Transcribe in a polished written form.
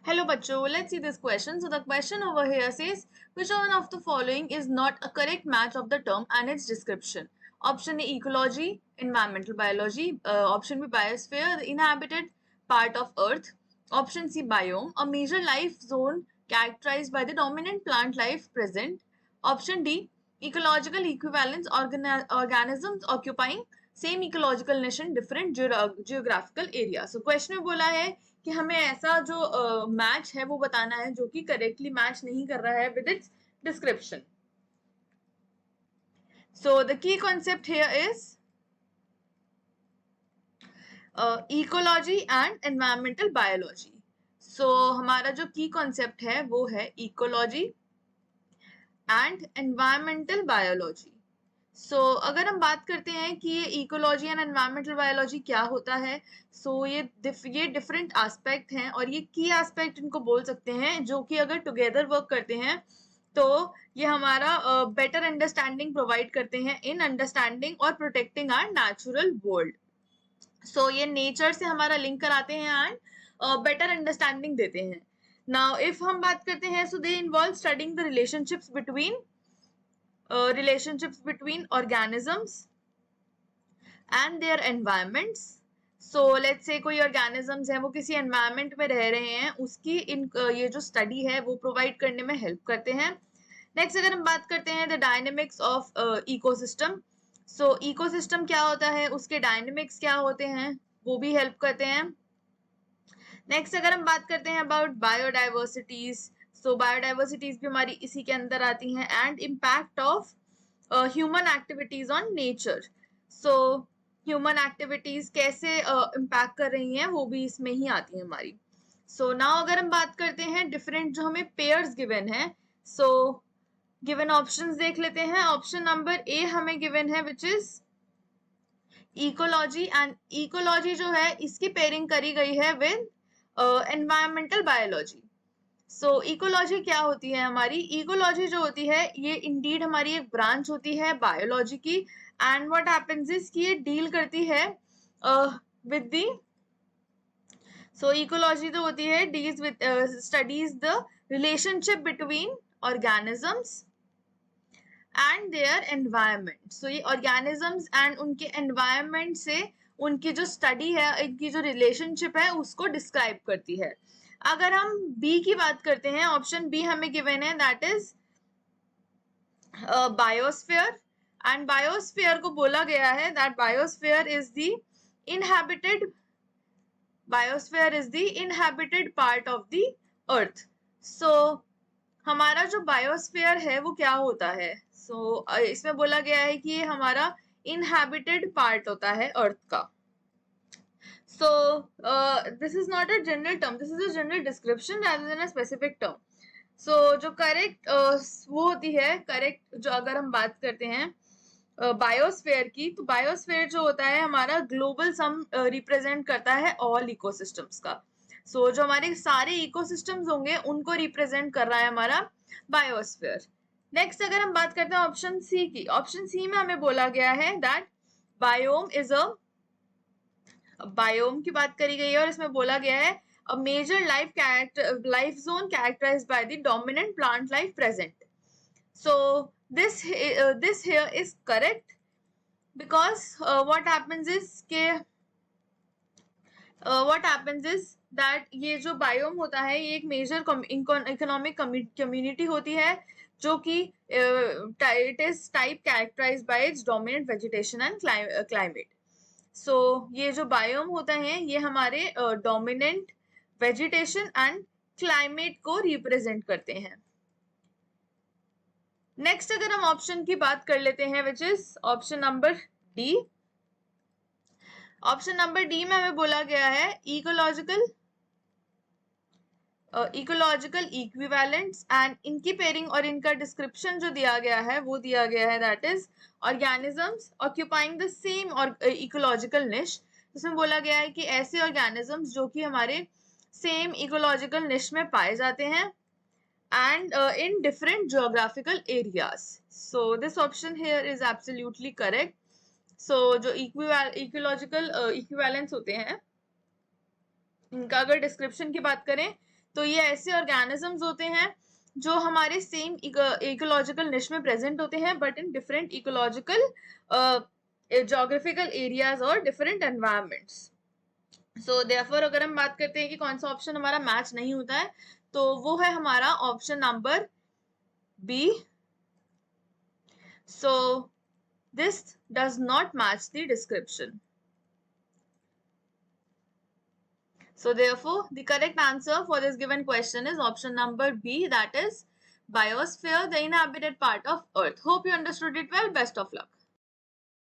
Hello, Bacho. Let's see this question. So the question over here says, which one of the following is not a correct match of the term and its description? Option A, ecology, environmental biology. Option B, biosphere, the inhabited part of Earth. Option C, biome, a major life zone characterized by the dominant plant life present. Option D, ecological equivalence, organisms occupying same ecological niche in different geographical area. So question में बोला है कि हमें ऐसा जो match है वो बताना है जो कि करेक्टली मैच नहीं कर रहा है with its description. So the key concept here is ecology and environmental biology. So हमारा जो की कॉन्सेप्ट है वो है इकोलॉजी एंड एनवायरमेंटल बायोलॉजी. अगर हम बात करते हैं कि ये इकोलॉजी एंड एनवायरमेंटल बायोलॉजी क्या होता है, ये डिफरेंट एस्पेक्ट हैं और ये की एस्पेक्ट इनको बोल सकते हैं जो कि अगर टुगेदर वर्क करते हैं तो ये हमारा बेटर अंडरस्टैंडिंग प्रोवाइड करते हैं इन अंडरस्टैंडिंग और प्रोटेक्टिंग आवर नेचुरल वर्ल्ड. ये नेचर से हमारा लिंक कराते हैं एंड बेटर अंडरस्टैंडिंग देते हैं. नाउ इफ हम बात करते हैं so they involve studying the relationships between organisms and their environments. Let's say कोई organisms है वो किसी environment में रह रहे हैं, उसकी ये जो study है वो provide करने में help करते हैं. Next अगर हम बात करते हैं the dynamics of ecosystem. ecosystem क्या होता है, उसके dynamics क्या होते हैं, वो भी help करते हैं. Next अगर हम बात करते हैं about biodiversities. बायोडाइवर्सिटीज भी हमारी इसी के अंदर आती हैं and impact of human activities on nature. Human activities कैसे इम्पैक्ट कर रही हैं वो भी इसमें ही आती हैं हमारी. नाउ अगर हम बात करते हैं डिफरेंट जो हमें पेयर्स गिवन है, गिवन ऑप्शंस देख लेते हैं. ऑप्शन नंबर ए हमें गिवन है which is ecology and ecology जो है इसकी पेयरिंग करी गई है विद एनवायरमेंटल बायोलॉजी. इकोलॉजी क्या होती है हमारी, इकोलॉजी जो होती है ये इंडीड हमारी एक ब्रांच होती है बायोलॉजी की एंड व्हाट हैपेंस इज कि ये डील करती है विद दी. इकोलॉजी जो होती है deals with studies the relationship between organisms and their environment. ये ऑर्गेनिजम्स एंड उनके एनवायरमेंट से उनकी जो स्टडी है, इनकी जो रिलेशनशिप है उसको डिस्क्राइब करती है. अगर हम बी की बात करते हैं, ऑप्शन बी हमें गिवन है that is biosphere and biosphere को बोला गया है that biosphere is the inhabited part of the earth. हमारा जो बायोस्फीयर है वो क्या होता है, इसमें बोला गया है कि ये हमारा इनहैबिटेड पार्ट होता है अर्थ का. This is not a general term, this is a general description rather than a specific term. जो करेक्ट वो होती है, करेक्ट जो अगर हम बात करते हैं बायोस्फीयर की, तो बायोस्फीयर जो होता है हमारा ग्लोबल सम रिप्रेजेंट करता है ऑल इकोसिस्टम्स का. जो हमारे सारे इकोसिस्टम्स होंगे उनको रिप्रेजेंट कर रहा है हमारा बायोस्फीयर. नेक्स्ट अगर हम बात करते हैं ऑप्शन सी की, ऑप्शन सी में हमें बोला गया है दैट बायोम इज बायोम की बात करी गई है और इसमें बोला गया है a major life zone characterized by the dominant plant life present. This here is correct because what happens is that ये जो बायोम होता है ये एक मेजर इकोनॉमिक कम्युनिटी होती है जो कि it is type characterized by its dominant vegetation and climate. ये जो बायोम होता है ये हमारे डोमिनेंट वेजिटेशन एंड क्लाइमेट को रिप्रेजेंट करते हैं. नेक्स्ट अगर हम ऑप्शन की बात कर लेते हैं which is option number D. Option number D में हमें बोला गया है इकोलॉजिकल इक्विवेलेंट्स एंड इनकी पेयरिंग और इनका डिस्क्रिप्शन जो दिया गया है वो दिया गया है that is organisms occupying the same और इकोलॉजिकल निश. इसमें बोला गया है कि ऐसे ऑर्गेनिजम्स जो कि हमारे सेम इकोलॉजिकल निश में पाए जाते हैं and in different geographical areas. This option here is absolutely correct. जो इकोलॉजिकल इक्विवेलेंस होते हैं इनका अगर डिस्क्रिप्शन की बात करें तो ये ऐसे ऑर्गेनिजम्स होते हैं जो हमारे सेम इकोलॉजिकल निश में प्रेजेंट होते हैं but in different ecological geographical areas और डिफरेंट एनवायरमेंट्स। सो देयरफॉर अगर हम बात करते हैं कि कौन सा ऑप्शन हमारा मैच नहीं होता है, तो वो है हमारा option number B. So this does not match the description. So therefore, the correct answer for this given question is option number B, that is biosphere, the inhabited part of Earth. Hope you understood it well. Best of luck.